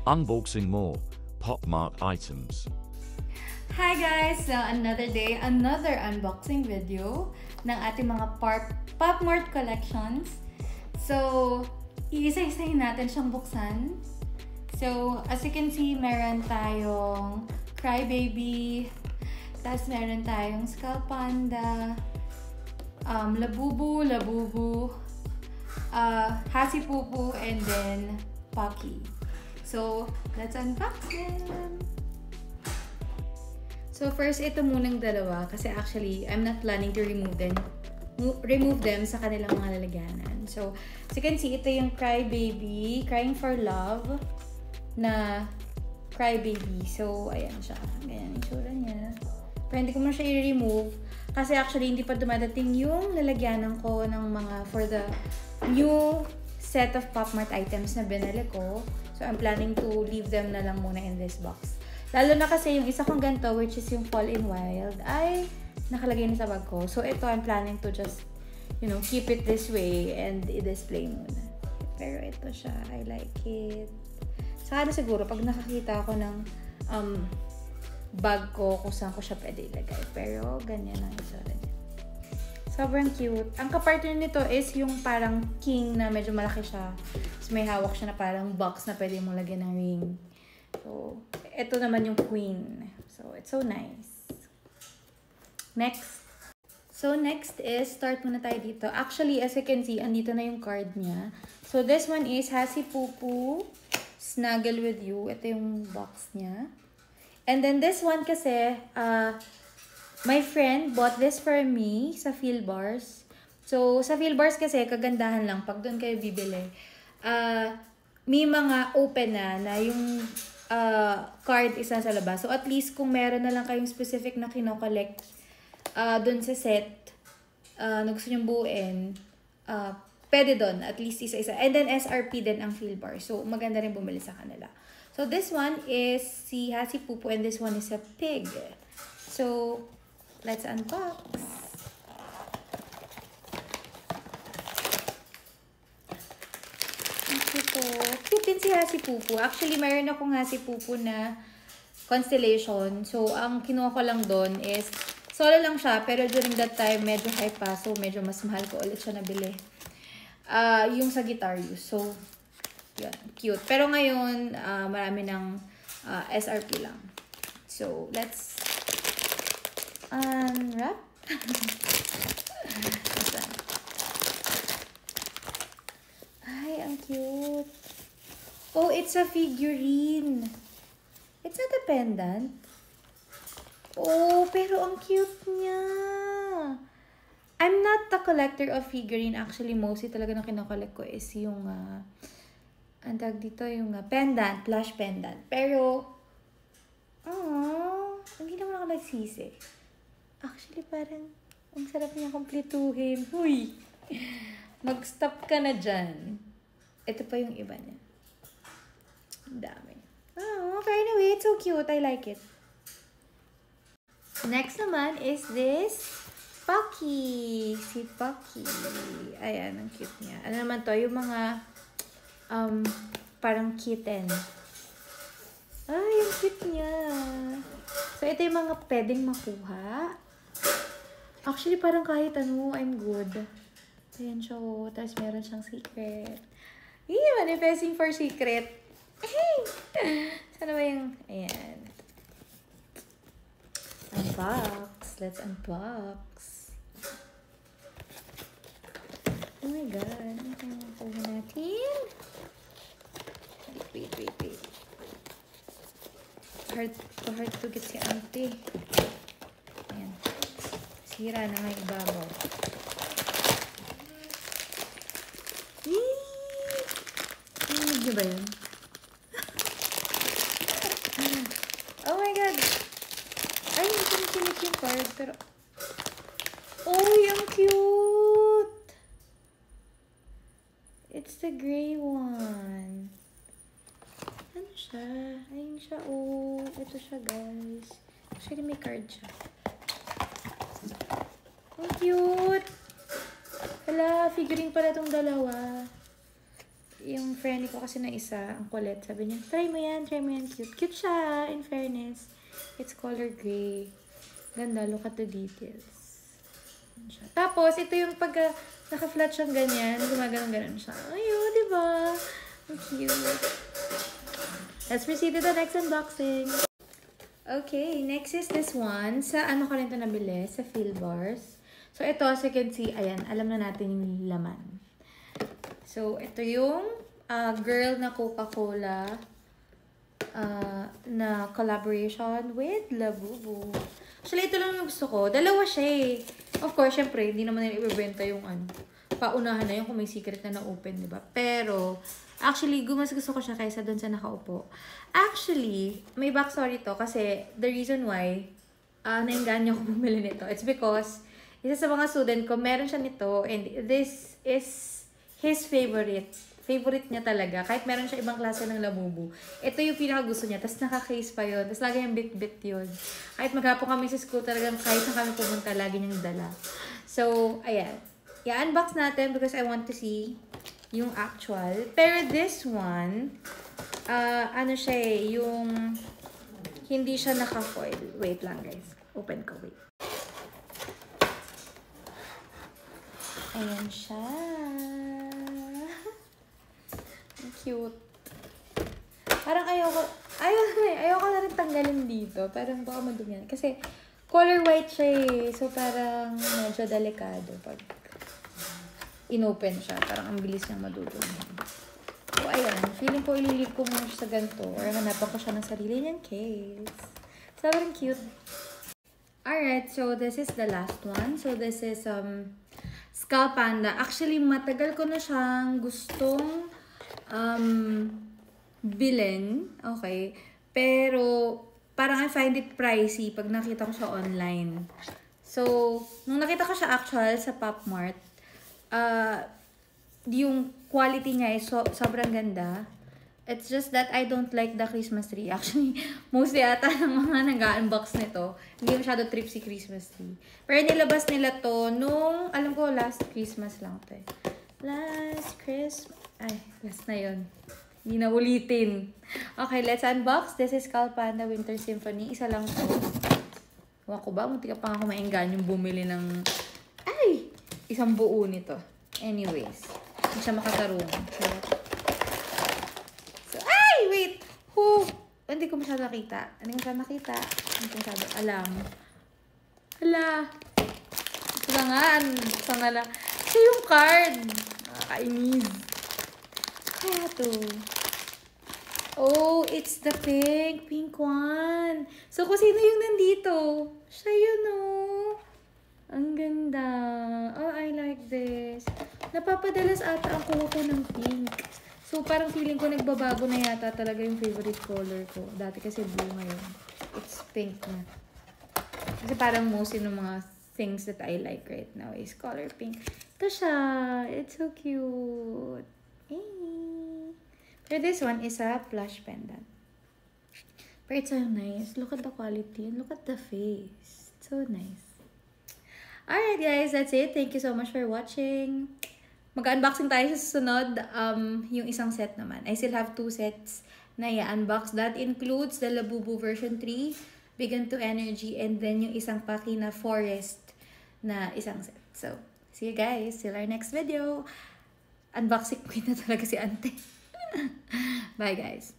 Unboxing more Pop Mart items. Hi guys! So, another day, another unboxing video ng ating mga Pop Mart collections. So, iisa-isahin natin siyang buksan. So, as you can see, meron tayong Crybaby, tapos meron tayong Skull Panda, Labubu, Hasi Pupu, and then Pocky. So, let's unbox them! So, first, ito munang dalawa kasi actually, I'm not planning to remove them sa kanilang mga lalagyanan. So, as you can see, ito yung Crybaby, Crying for Love na Crybaby. So, ayan siya. Ganyan yung tsura niya. Pero hindi ko muna siya i-remove kasi actually, hindi pa dumadating yung lalagyanan ko ng mga for the new set of Pop Mart items na binili ko. So, I'm planning to leave them na lang muna in this box. Lalo na kasi yung isa kong ganito, which is yung Fall in Wild, ay nakalagay na sa bag ko. So, ito, I'm planning to just, you know, keep it this way and i-display muna. Pero ito siya. I like it. Saka siguro, pag nakakita ako ng bag ko, kung saan ko siya pwede ilagay. Pero, ganyan ang isura niya. Sobrang cute. Ang kapartner nito is yung parang king na medyo malaki siya. So, may hawak siya na parang box na pwede mong lagyan ng ring. So, ito naman yung queen. So, it's so nice. Next. So, next is, start muna tayo dito. Actually, as you can see, andito na yung card niya. So, this one is Hasi Pupu, Snuggle With You. Ito yung box niya. And then, this one kasi, my friend bought this for me sa Philbars. So, sa Philbars kasi, kagandahan lang pag doon kayo bibili. May mga open na yung card isa sa labas. So, at least kung meron na lang kayong specific na kino-collect doon sa set na gusto nyong buuin, pwede doon. At least isa-isa. And then, SRP din ang Philbars. So, maganda rin bumili sa kanila. So, this one is si Hasi Pupu and this one is a pig. So, let's unbox. Cute din si Hasi Pupu. Actually, mayroon akong Hasi Pupu na constellation. So, ang kinuha ko lang doon is, solo lang siya, pero during that time, medyo high pa. So, medyo mas mahal ko ulit siya nabili. Yung sa Guitarius. So, yun. Cute. Pero ngayon, marami ng SRP lang. So, let's unwrap. Ay, ang cute. Oh, it's a figurine. It's not a pendant. Oh, pero ang cute niya. I'm not the collector of figurine. Actually, mostly talaga na kinokollect ko is yung ang tawag dito, yung pendant, plush pendant. Pero, hindi naman ako nagsisi. Actually, parang, ang sarap niya kumpletuhin. Huy! Mag-stop ka na dyan. Ito pa yung iba niya. Dami. Oh, pero anyway, it's so cute. I like it. Next naman is this Pocky. Si Pocky. Ayan, ang cute niya. Ano naman to? Yung mga parang kitten. Ay, ang cute niya. So, ito yung mga pwedeng makuha. Actually, parang kahit ano, I'm good. Ayan siya. Tapos meron siyang secret. Manifesting for secret. Hey! Sana ba yung... Ayan. Unbox. Let's unbox. Oh my God. Ano kayong makuha natin? Wait. Hard to get si auntie. Ayan. Sira na nga yung ibabaw. Narinig niyo ba yun? Oh my God! Ay, hindi ko nakinig yung card, pero... Oh, yung cute! It's the gray one. Ano siya? Ayun siya, oh. Ito siya, guys. Actually, may card siya. Ang cute! Hala, figurine pala itong dalawa. yung friend ko kasi na isa, ang kulit, sabi niya, try mo yan, cute. Cute siya, in fairness. It's color gray. Ganda, look at the details. Siya. Tapos, ito yung pagka naka-flat siyang ganyan, gumaganon-ganon siya. Ayun, di ba? Ang cute. Let's proceed to the next unboxing. Okay, next is this one. Sa ano ko rin ito nabili? Sa Philbars. So, ito, as you can see, ayan, alam na natin yung laman. So, ito yung girl na Coca-Cola na collaboration with Labubu. Actually, ito lang yung gusto ko. Dalawa siya eh. Of course, syempre, hindi naman nila ibibenta yung paunahan na yung kung may secret na na-open, diba? Pero, actually, mas gusto ko siya kaysa doon sa nakaupo. Actually, may backstory to kasi the reason why nainganyo ko bumili nito, it's because isa sa mga student ko, meron siya nito and this is his favorite. Favorite niya talaga. Kahit meron siya ibang klase ng Labubu. Ito yung pinakagusto niya. Tapos naka-case pa yun. Tapos lagi yung bit-bit yun. Kahit maghapon kami sa school talagang kahit saan kami pumunta, lagi niyang dala. So, ayan. I-unbox natin because I want to see yung actual. Pero this one, ano siya eh, yung hindi siya naka-foil. Wait lang guys. Open ko, wait. Ayan siya. Cute. Parang ayoko na rin tanggalin dito. Parang baka madumi. Kasi color white siya eh. So parang medyo delikado pag inopen siya. Parang ang bilis niyang madudumi. So ayan. Feeling ko ililip ko muna siya sa ganito. Or hanapan ko siya ng sarili niyang case. Sobrang cute. Alright. So this is the last one. So this is Skull Panda. Actually, matagal ko na siyang gustong bilhin, okay, pero parang I find it pricey pag nakita ko siya online. So, nung nakita ko siya actual sa Pop Mart, yung quality niya ay sobrang ganda. It's just that I don't like the Christmas tree. Actually, mostly ata ng mga nag-unbox nito, hindi masyado trip si Christmas tree. Pero nilabas nila to nung, alam ko, last Christmas lang to eh. Last Christmas. Ay, last na yun. Hindi na ulitin. Okay, let's unbox. This is Skull Panda Winter Symphony. Isa lang to. Huwag ko ba? Munti ka pa nga kumaingan yung bumili ng... Ay! Isang buo nito. Anyways. Hindi siya makatarong. So, ay! Wait! Hindi ko masyado nakita. Hindi ko masyado nakita. Hindi ko masyado alam. Hala! Ito na nga. Ito na lang. Ito yung card. Nakakainis. Kaya to. Oh, it's the pink one. So, kung sino yung nandito? Siya yun, oh. Ang ganda. Oh, I like this. Napapadalas ata ang kuha ko ng pink. So, parang feeling ko nagbabago na yata talaga yung favorite color ko. Dati kasi blue ngayon. It's pink na. Kasi parang most ng mga things that I like right now is color pink. Ito siya. It's so cute. Pero this one is a plush pendant. But it's so nice. Look at the quality and look at the face. It's so nice. Alright guys, that's it. Thank you so much for watching. Mag-unboxing tayo sa susunod. Yung isang set naman. I still have 2 sets na i-unbox. That includes the Labubu version 3, Big and 2 Energy, and then yung isang paki na Forest na isang set. So, see you guys. Till our next video. Unboxing queen na talaga si Ante. Bye guys.